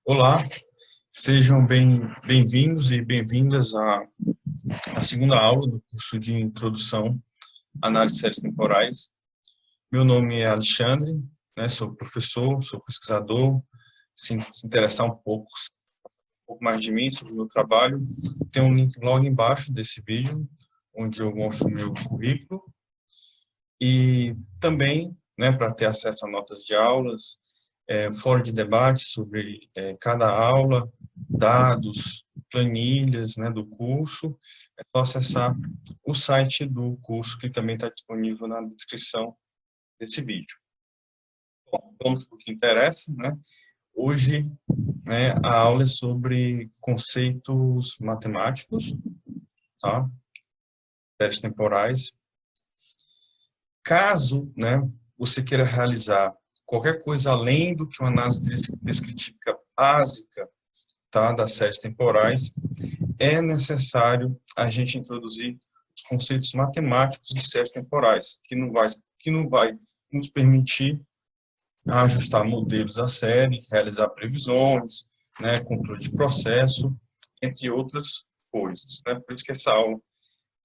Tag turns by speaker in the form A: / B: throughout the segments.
A: Olá, sejam bem-vindos e bem-vindas à segunda aula do curso de Introdução à Análise de Séries Temporais. Meu nome é Alexandre, sou professor, sou pesquisador. Se interessar um pouco mais de mim, sobre o meu trabalho, tem um link logo embaixo desse vídeo, onde eu mostro o meu currículo. E também, para ter acesso a notas de aulas, fórum de debate sobre cada aula, dados, planilhas do curso, é só acessar o site do curso, que também está disponível na descrição desse vídeo. Bom, vamos para o que interessa, Hoje, a aula é sobre conceitos matemáticos, tá? Séries temporais. Caso, você queira realizar qualquer coisa além do que uma análise descritiva básica, tá, das séries temporais, é necessário a gente introduzir os conceitos matemáticos de séries temporais, que não vai nos permitir ajustar modelos à série, realizar previsões, controle de processo, entre outras coisas, Por isso que essa aula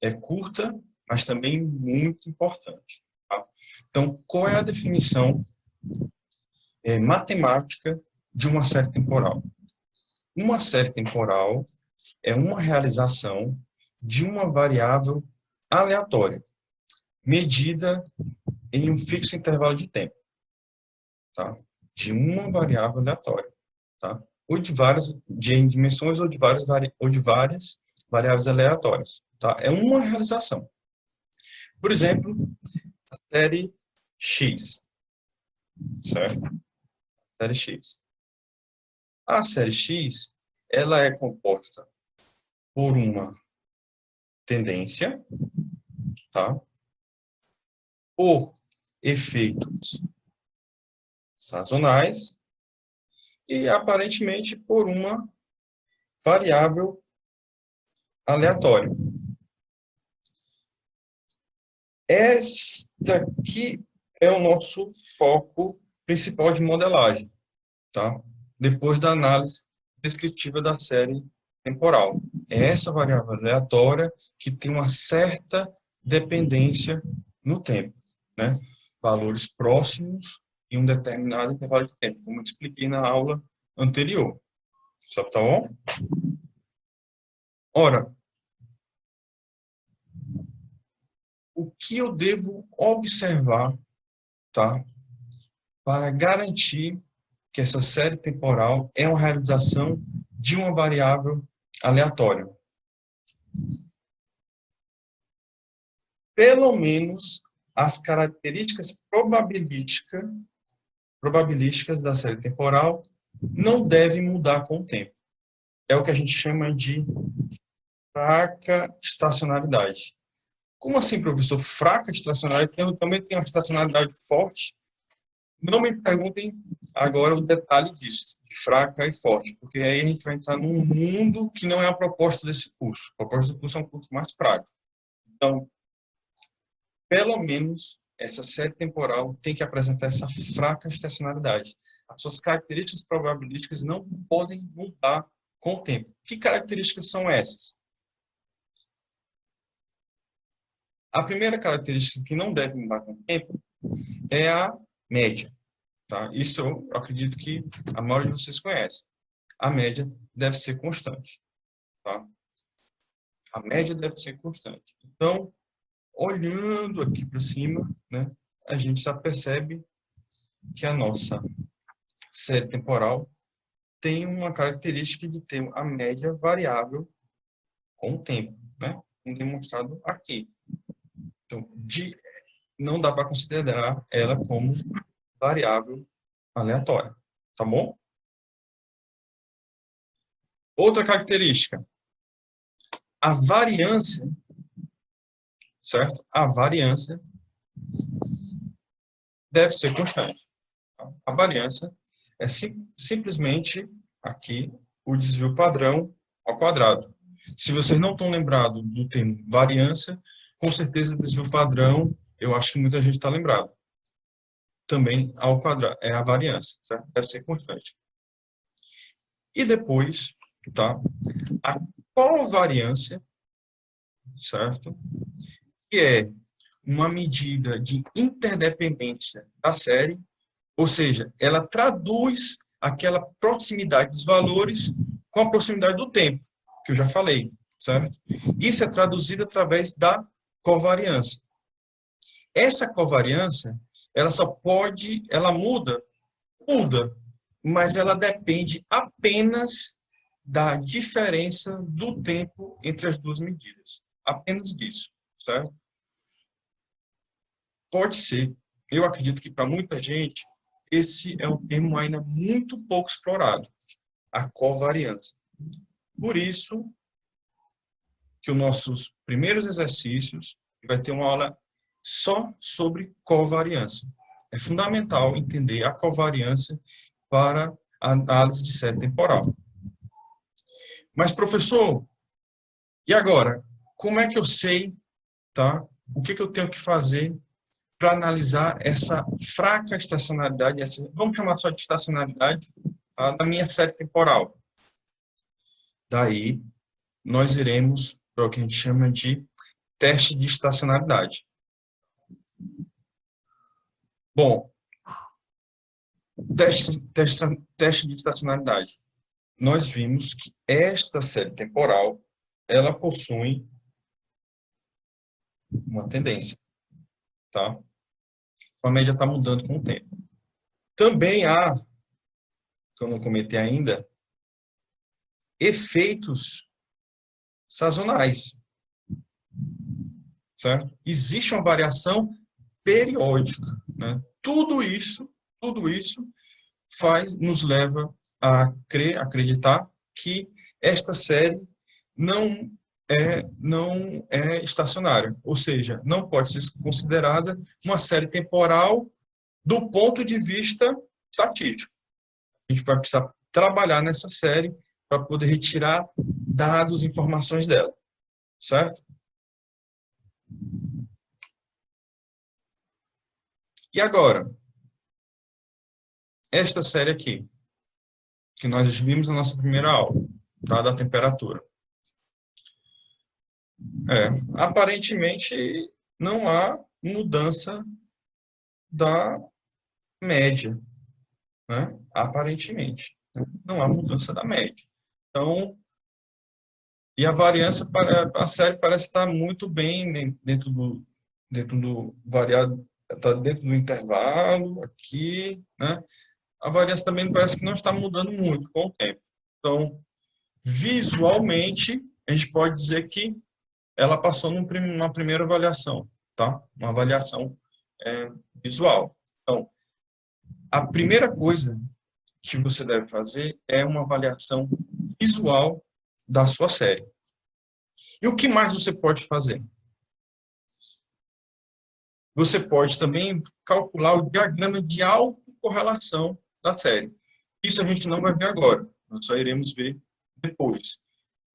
A: é curta, mas também muito importante. Tá? Então, qual é a definição matemática de uma série temporal? Uma série temporal é uma realização de uma variável aleatória, medida em um fixo intervalo de tempo, tá? De uma variável aleatória, tá? Ou em dimensões, ou de várias variáveis aleatórias, tá? É uma realização. Por exemplo, a série X, certo? Série X. A série X, ela é composta por uma tendência, tá? Por efeitos sazonais e, aparentemente, por uma variável aleatória. Esta aqui é o nosso foco principal de modelagem, tá? Depois da análise descritiva da série temporal. É essa variável aleatória que tem uma certa dependência no tempo, Valores próximos em um determinado intervalo de tempo, como eu expliquei na aula anterior. Tá bom? Ora, o que eu devo observar, tá, para garantir que essa série temporal é uma realização de uma variável aleatória? Pelo menos as características probabilísticas da série temporal não devem mudar com o tempo. É o que a gente chama de fraca estacionalidade. Como assim, professor? Fraca estacionalidade? Eu também tenho uma estacionalidade forte. Não me perguntem agora o detalhe disso, de fraca e forte, porque aí a gente vai entrar num mundo que não é a proposta desse curso. A proposta do curso é um curso mais prático. Então, pelo menos, essa série temporal tem que apresentar essa fraca estacionalidade. As suas características probabilísticas não podem mudar com o tempo. Que características são essas? A primeira característica que não deve mudar com o tempo é a média. Tá? Isso eu acredito que a maioria de vocês conhece. A média deve ser constante. Tá? A média deve ser constante. Então, olhando aqui para cima, a gente já percebe que a nossa série temporal tem uma característica de ter a média variável com o tempo, como demonstrado aqui. Então, não dá para considerar ela como variável aleatória, tá bom? Outra característica, a variância, certo? A variância deve ser constante. Tá? A variância é simplesmente aqui o desvio padrão ao quadrado. Se vocês não estão lembrados do termo variância, com certeza desvio padrão, eu acho que muita gente está lembrado. Também ao quadrado, é a variância, certo? Deve ser constante. E depois, tá? A covariância, certo? Que é uma medida de interdependência da série, ou seja, ela traduz aquela proximidade dos valores com a proximidade do tempo, que eu já falei, certo? Isso é traduzido através da covariância. Essa covariância, ela muda, mas ela depende apenas da diferença do tempo entre as duas medidas. Apenas disso, certo? Pode ser, eu acredito que para muita gente, esse é um termo ainda muito pouco explorado, a covariância. Por isso que os nossos primeiros exercícios vai ter uma aula só sobre covariância. É fundamental entender a covariância para a análise de série temporal. Mas, professor, e agora? Como é que eu sei, tá? O que eu tenho que fazer para analisar essa fraca estacionalidade, vamos chamar só de estacionalidade, tá, da minha série temporal? Daí, nós iremos para o que a gente chama de teste de estacionalidade. Bom, teste de estacionalidade. Nós vimos que esta série temporal, ela possui uma tendência, tá? A média está mudando com o tempo. Também há, que eu não comentei ainda, efeitos sazonais, certo? Existe uma variação periódica, né? Tudo isso nos leva a acreditar que esta série não é estacionária, ou seja, não pode ser considerada uma série temporal do ponto de vista estatístico. A gente vai precisar trabalhar nessa série para poder retirar dados, informações dela, certo? E agora, esta série aqui, que nós vimos na nossa primeira aula, tá, da temperatura. Aparentemente, não há mudança da média, né? Aparentemente, não há mudança da média. Então, e a variância, a série parece estar muito bem dentro do variado, está dentro do intervalo aqui, né? A variância também parece que não está mudando muito com o tempo. Então, visualmente, a gente pode dizer que ela passou numa primeira avaliação, tá? Uma avaliação visual. Então, a primeira coisa que você deve fazer é uma avaliação visual da sua série. E o que mais você pode fazer? Você pode também calcular o diagrama de autocorrelação da série. Isso a gente não vai ver agora, nós só iremos ver depois.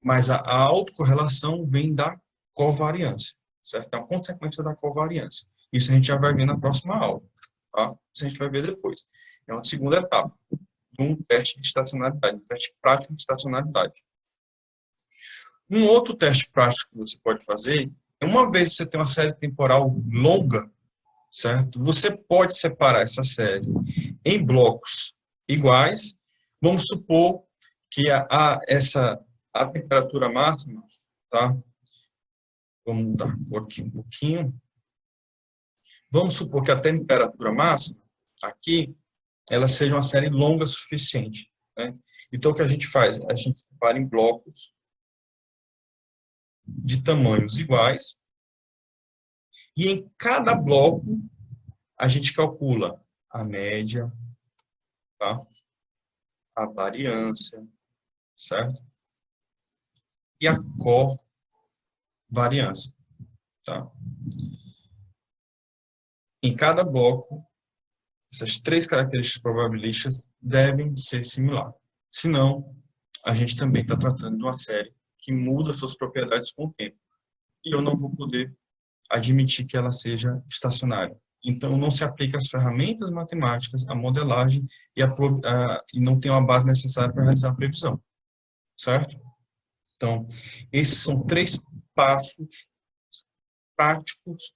A: Mas a autocorrelação vem da covariância, certo? É uma consequência da covariância. Isso a gente já vai ver na próxima aula, tá? Isso a gente vai ver depois. É uma segunda etapa de um teste de estacionalidade, um teste prático de estacionalidade. Um outro teste prático que você pode fazer é, uma vez que você tem uma série temporal longa, certo? Você pode separar essa série em blocos iguais. Vamos supor que a temperatura máxima, tá? Vamos mudar a cor aqui um pouquinho. Vamos supor que a temperatura máxima aqui, ela seja uma série longa o suficiente, né? Então, o que a gente faz? A gente separa em blocos de tamanhos iguais e em cada bloco a gente calcula a média, tá? A variância, certo? E a covariância, tá? Em cada bloco, essas três características probabilísticas devem ser similares. Senão, a gente também está tratando de uma série que muda suas propriedades com o tempo. E eu não vou poder admitir que ela seja estacionária. Então, não se aplica as ferramentas matemáticas, a modelagem e não tem uma base necessária para realizar a previsão, certo? Então, esses são 3 passos práticos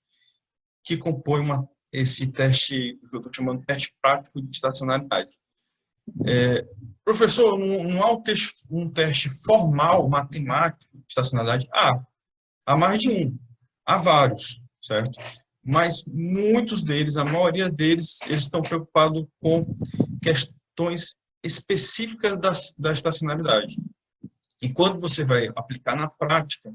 A: que compõem esse teste, que eu estou chamando de teste prático de estacionalidade. Professor, não há um teste formal, matemático de estacionalidade? Há mais de um, há vários, certo? Mas muitos deles, a maioria deles, eles estão preocupados com questões específicas da estacionalidade. E quando você vai aplicar na prática,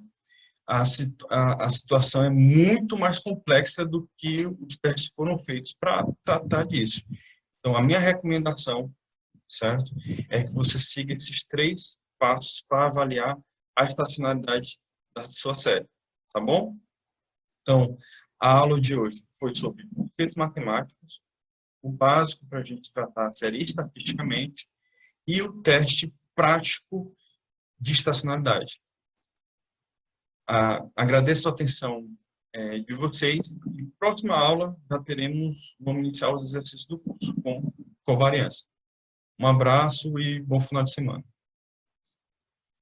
A: a situação é muito mais complexa do que os testes foram feitos para tratar disso. Então, a minha recomendação, certo, é que você siga esses 3 passos para avaliar a estacionalidade da sua série, tá bom? Então, a aula de hoje foi sobre conceitos matemáticos, o básico para a gente tratar a série estatisticamente e o teste prático de estacionalidade. Agradeço a atenção de vocês e próxima aula já vamos iniciar os exercícios do curso com covariância. Um abraço e bom final de semana.